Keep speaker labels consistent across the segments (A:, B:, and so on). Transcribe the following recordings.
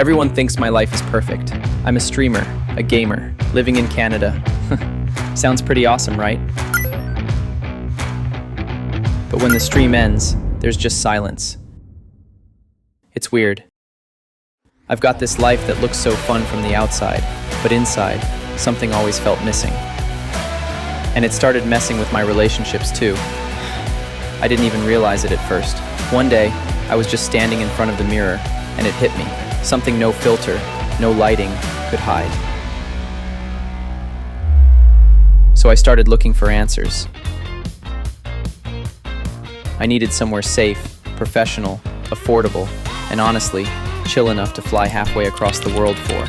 A: Everyone thinks my life is perfect. I'm a streamer, a gamer, living in Canada. Sounds pretty awesome, right? But when the stream ends, there's just silence. It's weird. I've got this life that looks so fun from the outside, but inside, something always felt missing. And it started messing with my relationships too. I didn't even realize it at first. One day, I was just standing in front of the mirror, and it hit me. Something no filter, no lighting could hide. So I started looking for answers. I needed somewhere safe, professional, affordable, and honestly, chill enough to fly halfway across the world for.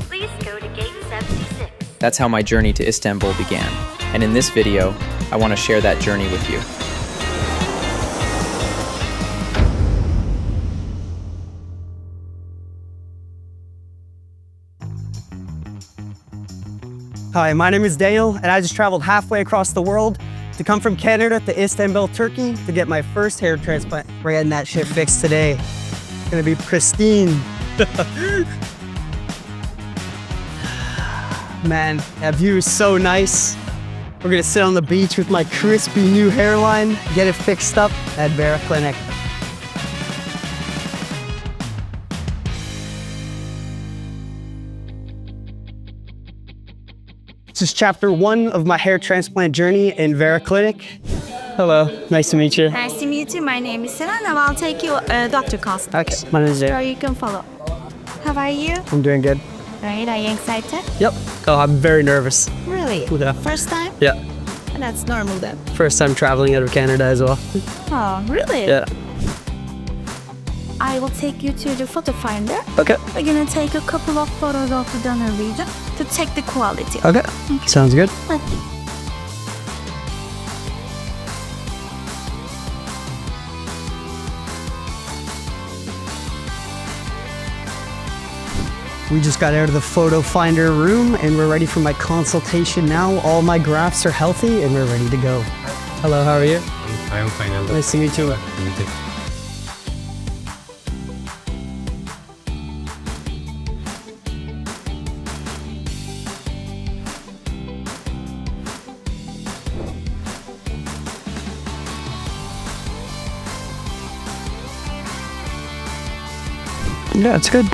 B: Please go to gate 76.
A: That's how my journey to Istanbul began. And in this video, I want to share that journey with you.
C: Hi, my name is Daniel, and I just traveled halfway across the world to come from Canada to Istanbul, Turkey to get my first hair transplant. We're getting that shit fixed today. It's gonna be pristine. Man, that view is so nice. We're gonna sit on the beach with my crispy new hairline, get it fixed up at Vera Clinic. This is chapter 1 of my hair transplant journey in Vera Clinic. Hello, nice to meet you.
B: Nice to meet you. My name is Selena. I'll take you doctor consult.
C: Okay, my name is
B: Sure,
C: Jay.
B: you can follow. How are you?
C: I'm doing good.
B: Right, are you excited?
C: Yep. Oh, I'm very nervous.
B: Really?
C: Yeah.
B: First time?
C: Yeah.
B: That's normal then.
C: First time traveling out of Canada as well.
B: Oh, really?
C: Yeah.
B: I will take you to the photo finder.
C: Okay.
B: We're gonna take a couple of photos of the donor region to check the quality.
C: Okay. Sounds good. We just got out of the photo finder room and we're ready for my consultation now. All my grafts are healthy and we're ready to go. Hello, how are you?
D: I'm fine.
C: Nice to meet you. Yeah, it's good.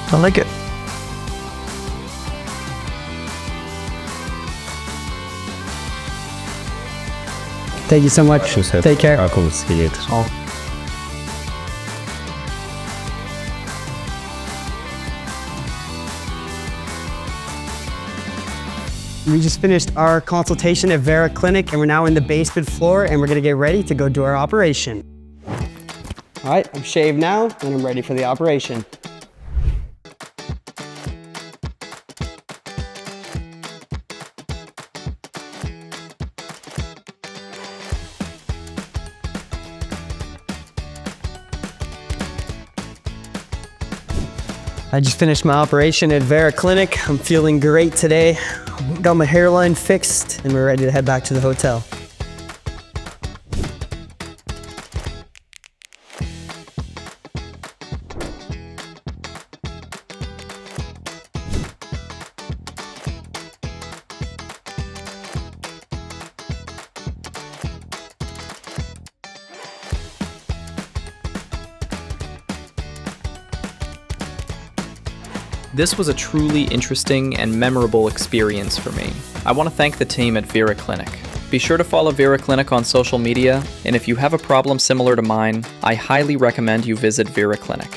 C: I like it. Thank you so much. Take care.
D: See you later.
C: We just finished our consultation at Vera Clinic and we're now in the basement floor and we're gonna get ready to go do our operation. All right, I'm shaved now and I'm ready for the operation. I just finished my operation at Vera Clinic. I'm feeling great today. Got my hairline fixed and we're ready to head back to the hotel.
A: This was a truly interesting and memorable experience for me. I want to thank the team at Vera Clinic. Be sure to follow Vera Clinic on social media, and if you have a problem similar to mine, I highly recommend you visit Vera Clinic.